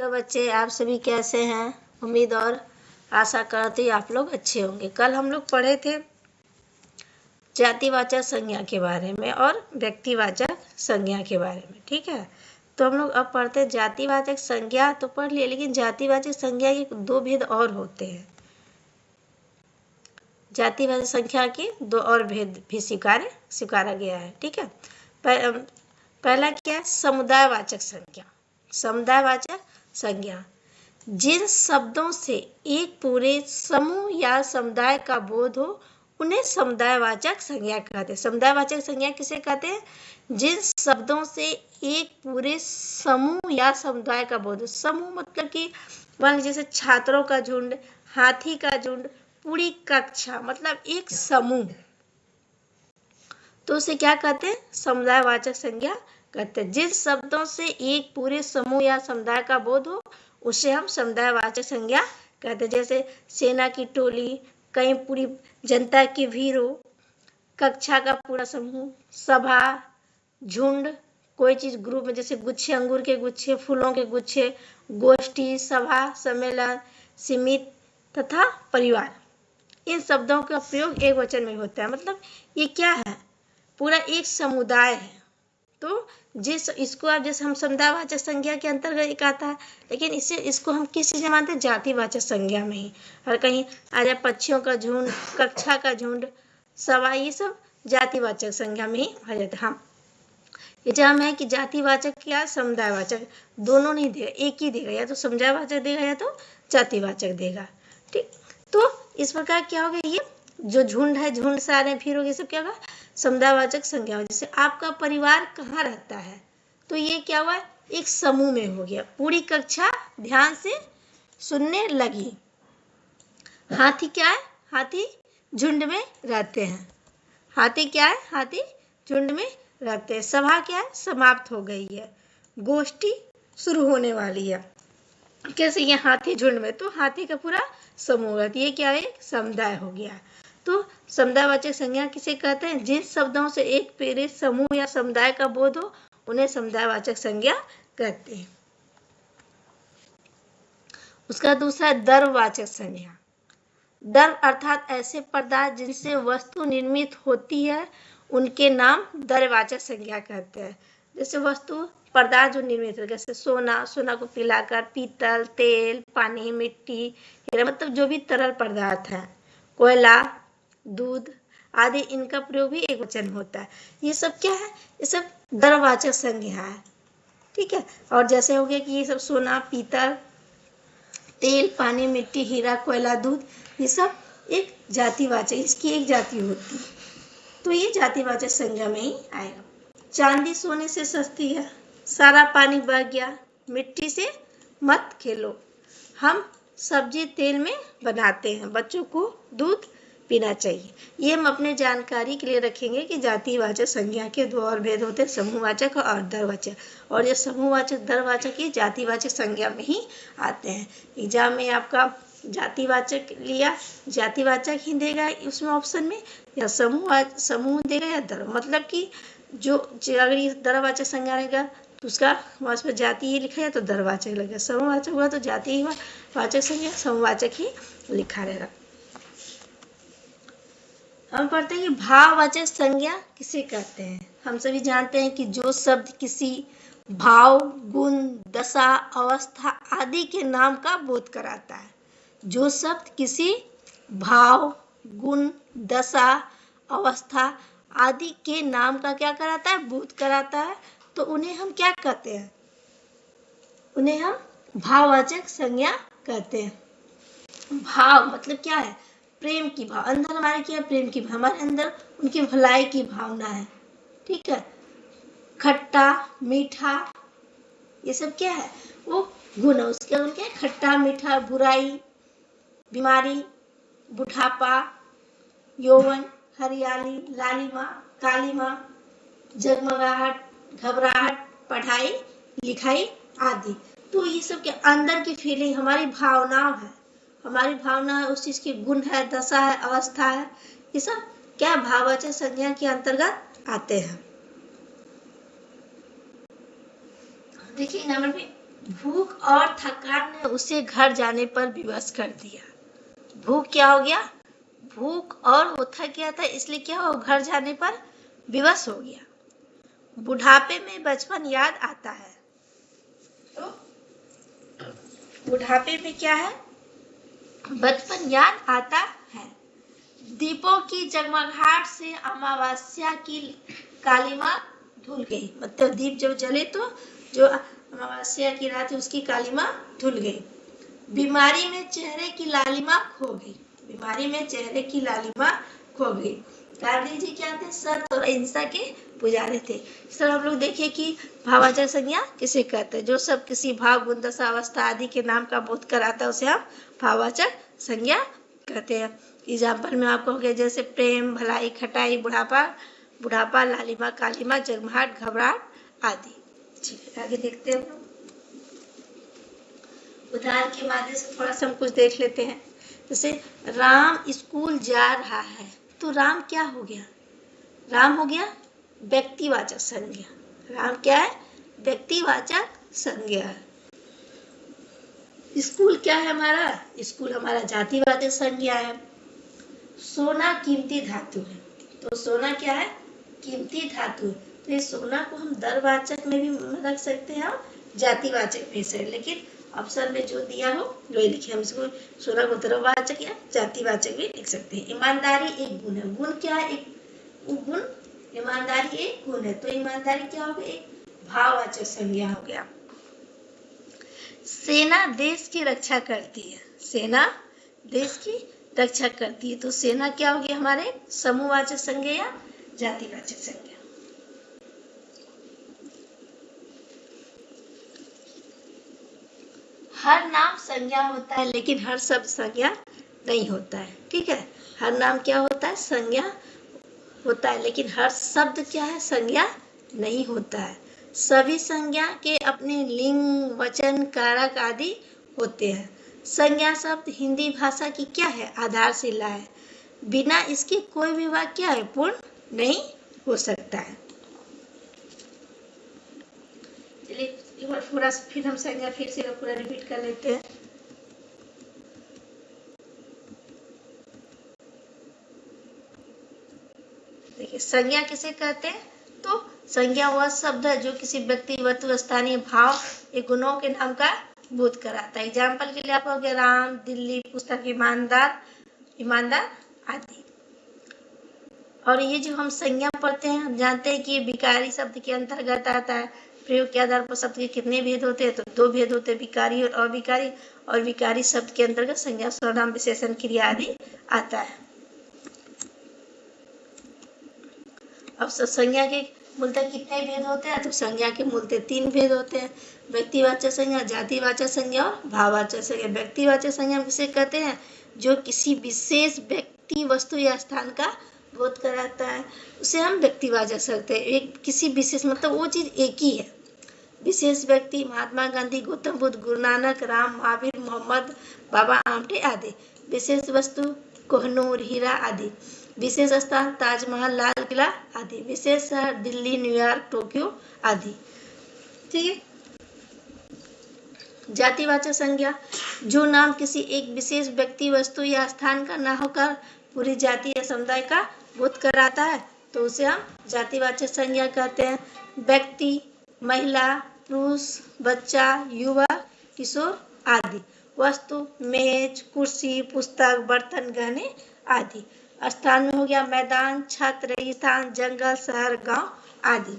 तो बच्चे आप सभी कैसे हैं? उम्मीद और आशा करती हूँ आप लोग अच्छे होंगे। कल हम लोग पढ़े थे जातिवाचक संज्ञा के बारे में और व्यक्तिवाचक संज्ञा के बारे में, ठीक है। तो हम लोग अब पढ़ते हैं जातिवाचक संज्ञा तो पढ़ लिए, लेकिन जातिवाचक संज्ञा के दो भेद और होते हैं। जातिवाचक संख्या के दो और भेद भी स्वीकारा गया है, ठीक है। पहला क्या है? समुदायवाचक संज्ञा। समुदायवाचक संज्ञा जिन शब्दों से एक पूरे समूह या समुदाय का बोध हो उन्हें समुदायवाचक संज्ञा कहते हैं। समुदायवाचक संज्ञा किसे कहते हैं? जिन शब्दों से एक पूरे समूह या समुदाय का बोध हो। समूह मतलब कि मान लीजिए जैसे छात्रों का झुंड, हाथी का झुंड, पूरी कक्षा, मतलब एक समूह, तो उसे क्या कहते हैं? समुदायवाचक संज्ञा कहते हैं। जिन शब्दों से एक पूरे समूह या समुदाय का बोध हो उसे हम समुदायवाचक संज्ञा कहते हैं। जैसे सेना की टोली, कहीं पूरी जनता की भीड़ हो, कक्षा का पूरा समूह, सभा, झुंड, कोई चीज ग्रुप में, जैसे गुच्छे, अंगूर के गुच्छे, फूलों के गुच्छे, गोष्ठी, सभा, सम्मेलन, सीमित तथा परिवार। इन शब्दों का प्रयोग एक वचन में होता है। मतलब ये क्या है? पूरा एक समुदाय है। तो इसको आप जैसे हम समुदायवाचक संज्ञा के अंतर्गत एक आता है, लेकिन इसको हम किस चीज में मानते हैं? जातिवाचक संज्ञा में ही। और कहीं आ जाए पक्षियों का झुंड, कक्षा का झुंड, सभा, ये सब जातिवाचक संज्ञा में ही आ जाता है। हाँ, ये जहाँ है कि जातिवाचक क्या समुदायवाचक दोनों नहीं देगा, एक ही देगा, या तो समुदायवाचक देगा या तो जातिवाचक देगा, ठीक। तो इस प्रकार क्या होगा? ये जो झुंड है, झुंड से आ रहे हैं, फिर होगा, ये सब क्या होगा? समुदायवाचक संज्ञा। जैसे आपका परिवार कहाँ रहता है, तो ये क्या हुआ? एक समूह में हो गया। पूरी कक्षा ध्यान से सुनने लगी। हाथी क्या है? हाथी झुंड में रहते हैं। हाथी क्या है? हाथी झुंड में रहते हैं। सभा क्या है? समाप्त हो गई है। गोष्ठी शुरू होने वाली है। कैसे? ये हाथी झुंड में, तो हाथी का पूरा समूह है। ये क्या है? एक समुदाय हो गया। तो समुदायवाचक संज्ञा किसे कहते हैं? जिन शब्दों से एक पूरे समूह या समुदाय का बोध हो उन्हें समुदायवाचक संज्ञा कहते हैं। उसका दूसरा द्रव्यवाचक संज्ञा। द्रव्य अर्थात ऐसे पदार्थ जिनसे वस्तु निर्मित होती है उनके नाम द्रव्यवाचक संज्ञा कहते हैं। जैसे वस्तु पदार्थ जो निर्मित है, जैसे सोना, सोना को पिलाकर, पीतल, तेल, पानी, मिट्टी, हीरा, मतलब जो भी तरल पदार्थ है, कोयला, दूध आदि, इनका प्रयोग भी एक वचन होता है। ये सब क्या है? ये सब द्रव्यवाचक संज्ञा है, ठीक है। और जैसे हो गया कि ये सब सोना, पीतल, तेल, पानी, मिट्टी, हीरा, कोयला, दूध, ये सब एक जातिवाचक, इसकी एक जाति होती है, तो ये जातिवाचक संज्ञा में ही आएगा। चांदी सोने से सस्ती है, सारा पानी बह गया, मिट्टी से मत खेलो, हम सब्जी तेल में बनाते हैं, बच्चों को दूध पीना चाहिए। ये हम अपने जानकारी के लिए रखेंगे कि जातिवाचक संज्ञा के दो और भेद होते हैं, समूहवाचक और द्रव्यवाचक। और ये समूहवाचक, द्रव्यवाचक ये जातिवाचक संज्ञा में ही आते हैं। एग्जाम में आपका जातिवाचक लिया, जातिवाचक ही देगा उसमें ऑप्शन में, या समूह देगा या द्रव्य। मतलब कि जो अगर ये द्रव्यवाचक संज्ञा रहेगा तो उसका वहाँ पर जाति ही लिखा है तो द्रव्यवाचक लगेगा, समूहवाचक हुआ तो जाति ही वाचक संज्ञा समूहवाचक ही लिखा रहेगा। हम पढ़ते हैं कि भाववाचक संज्ञा किसे कहते हैं। हम सभी जानते हैं कि जो शब्द किसी भाव, गुण, दशा, अवस्था आदि के नाम का बोध कराता है। जो शब्द किसी भाव, गुण, दशा, अवस्था आदि के नाम का क्या कराता है? बोध कराता है, तो उन्हें हम क्या कहते हैं? उन्हें हम भाववाचक संज्ञा कहते हैं। भाव मतलब क्या है? प्रेम की भाव। अंदर हमारे क्या? प्रेम की भाव, हमारे अंदर उनकी भलाई की भावना है, ठीक है। खट्टा, मीठा, ये सब क्या है? वो गुण है। उसके अंदर क्या है? खट्टा, मीठा, बुराई, बीमारी, बुढ़ापा, यौवन, हरियाली, लालिमा, कालीमा, जगमगाहट, घबराहट, पढ़ाई, लिखाई आदि। तो ये सब के अंदर की फीलिंग, हमारी भावनाएं है, हमारी भावना है, उस चीज की गुण है, दशा है, अवस्था है, ये सब क्या भाववाचक संज्ञा के अंतर्गत आते हैं। देखिए नंबर पे भूख और थकान ने उसे घर जाने पर विवश कर दिया। भूख क्या हो गया? भूख और वो थक गया था, इसलिए क्या हो, घर जाने पर विवश हो गया। बुढ़ापे में बचपन याद आता है। तो बुढ़ापे में क्या है? बचपन याद आता है। दीपों की जगमगाहट से अमावस्या की कालिमा धुल गई। मतलब दीप जब जले तो जो अमावस्या की रात है उसकी कालिमा धुल गई। बीमारी में चेहरे की लालिमा खो गई। बीमारी में चेहरे की लालिमा खो गई। गांधी जी क्या थे? सत्य और अहिंसा के पुजारी थे। सर हम लोग देखिए कि भाववाचक संज्ञा किसे कहते हैं? जो सब किसी भाव, गुण, दशा, अवस्था आदि के नाम का बोध कराता है उसे हम भाववाचक संज्ञा कहते हैं। एग्जाम्पल में आपको हो गया जैसे प्रेम, भलाई, खटाई, बुढ़ापा, लालिमा, कालिमा, जगमगाहट, घबराहट आदि। ठीक है, आगे देखते हैं हम लोग। उदाहरण के माध्यम से थोड़ा सा हम कुछ देख लेते हैं। जैसे राम स्कूल जा रहा है, तो राम क्या हो गया? राम हो गया व्यक्तिवाचक संज्ञा। राम क्या है? व्यक्तिवाचक संज्ञा। स्कूल क्या है हमारा? स्कूल हमारा जातिवाचक संज्ञा है। सोना कीमती धातु है, तो सोना क्या है? कीमती धातु। तो ये सोना को हम दरवाचक में भी रख सकते हैं और जातिवाचक भी से, लेकिन ऑप्शन में जो दिया हो वही लिखिए। हम इसको सोना को दरवाचक या जातिवाचक भी लिख सकते हैं। ईमानदारी एक गुण है। गुण क्या है? एक गुण। ईमानदारी एक गुण है, तो ईमानदारी क्या हो गया? एक भाववाचक संज्ञा हो गया। सेना देश की रक्षा करती है। सेना देश की रक्षा करती है, तो सेना क्या होगी हमारे? समूहवाचक संज्ञा या जातिवाचक संज्ञा। हर नाम संज्ञा होता है, लेकिन हर शब्द संज्ञा नहीं होता है। ठीक है, हर नाम क्या होता है? संज्ञा होता है, लेकिन हर शब्द क्या है? संज्ञा नहीं होता है। सभी संज्ञा के अपने लिंग, वचन, कारक आदि होते हैं। संज्ञा शब्द हिंदी भाषा की क्या है? आधारशिला है। बिना इसके कोई भी वाक्य क्या है? पूर्ण नहीं हो सकता है। चलिए एक बार पूरा फिर हम संज्ञा फिर से पूरा रिपीट कर लेते हैं। देखिए संज्ञा किसे कहते हैं? तो संज्ञा वह शब्द है जो किसी व्यक्ति, वस्तु, स्थानीय भाव या गुणों के नाम का बोध कराता है। एग्जाम्पल के लिए आप हो गया राम, दिल्ली, पुस्तक, ईमानदार आदि। और ये जो हम संज्ञा पढ़ते हैं, हम जानते हैं कि ये विकारी शब्द के अंतर्गत आता है। प्रयोग के आधार पर शब्द के कितने भेद होते हैं? तो दो भेद होते हैं, विकारी और अविकारी। और विकारी शब्द के अंतर्गत संज्ञा, सर्वनाम, विशेषण, क्रिया आदि आता है। अब संज्ञा के मूलतः कितने भेद होते हैं? तो संज्ञा के मूलतः 3 भेद होते हैं, व्यक्तिवाचक संज्ञा, जातिवाचक संज्ञा और भाववाचक संज्ञा। व्यक्तिवाचक संज्ञा किसे कहते हैं? जो किसी विशेष व्यक्ति, वस्तु या स्थान का बोध कराता है, उसे हम व्यक्तिवाचक सकते हैं। एक किसी विशेष, मतलब वो चीज एक ही है। विशेष व्यक्ति महात्मा गांधी, गौतम बुद्ध, गुरु नानक, राम, महावीर, मोहम्मद, बाबा आमटे आदि। विशेष वस्तु कोहनूर, हीरा आदि। विशेष स्थान ताजमहल, लाल किला आदि। विशेष शहर दिल्ली, न्यूयॉर्क, टोक्यो आदि। ठीक है। जातिवाचक संज्ञा जो नाम किसी एक विशेष व्यक्ति, वस्तु या स्थान का न होकर पूरी जाति या समुदाय का बोध कराता है, तो उसे हम जातिवाचक संज्ञा कहते हैं। व्यक्ति, महिला, पुरुष, बच्चा, युवा, किशोर आदि। वस्तु मेज, कुर्सी, पुस्तक, बर्तन, गहने आदि। स्थान में हो गया मैदान, छत, रेगिस्तान, जंगल, शहर, गांव आदि।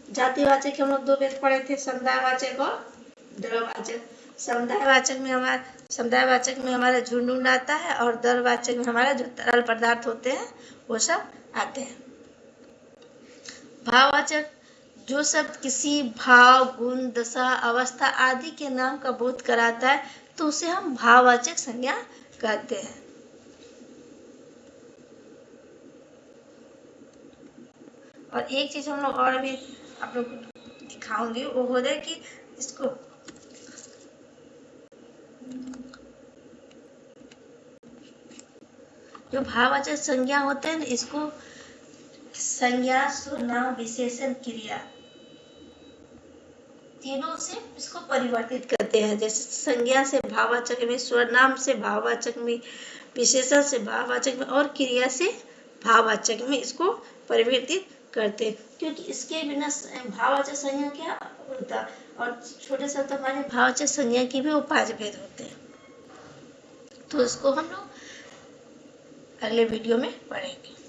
जातिवाचक हम लोग 2 भेद पढ़े थे, समुदायवाचक और दरवाचक। समुदायवाचक में हमारा झुंड आता है, और दरवाचक में हमारा जो तरल पदार्थ होते हैं वो सब आते हैं। भाववाचक जो शब्द किसी भाव, गुण, दशा, अवस्था आदि के नाम का बोध कराता है, तो उसे हम भाववाचक संज्ञा कहते हैं। और एक चीज हम लोग और भी आप लोग को दिखाऊंगी, वो हो जाए कि इसको जो भाववाचक संज्ञा होते हैं, इसको संज्ञा, सर्वनाम, विशेषण, क्रिया तीनों से इसको परिवर्तित करते हैं। जैसे संज्ञा से भाववाचक में, सर्वनाम से भाववाचक में, विशेषण से भाववाचक में और क्रिया से भाववाचक में इसको परिवर्तित करते हैं। क्योंकि इसके बिना भाववाचक संज्ञा क्या होता, और छोटे शब्द हमारे भाववाचक संज्ञा की भी उपाधि भेद होते हैं। तो इसको हम लोग अगले वीडियो में पढ़ेंगे।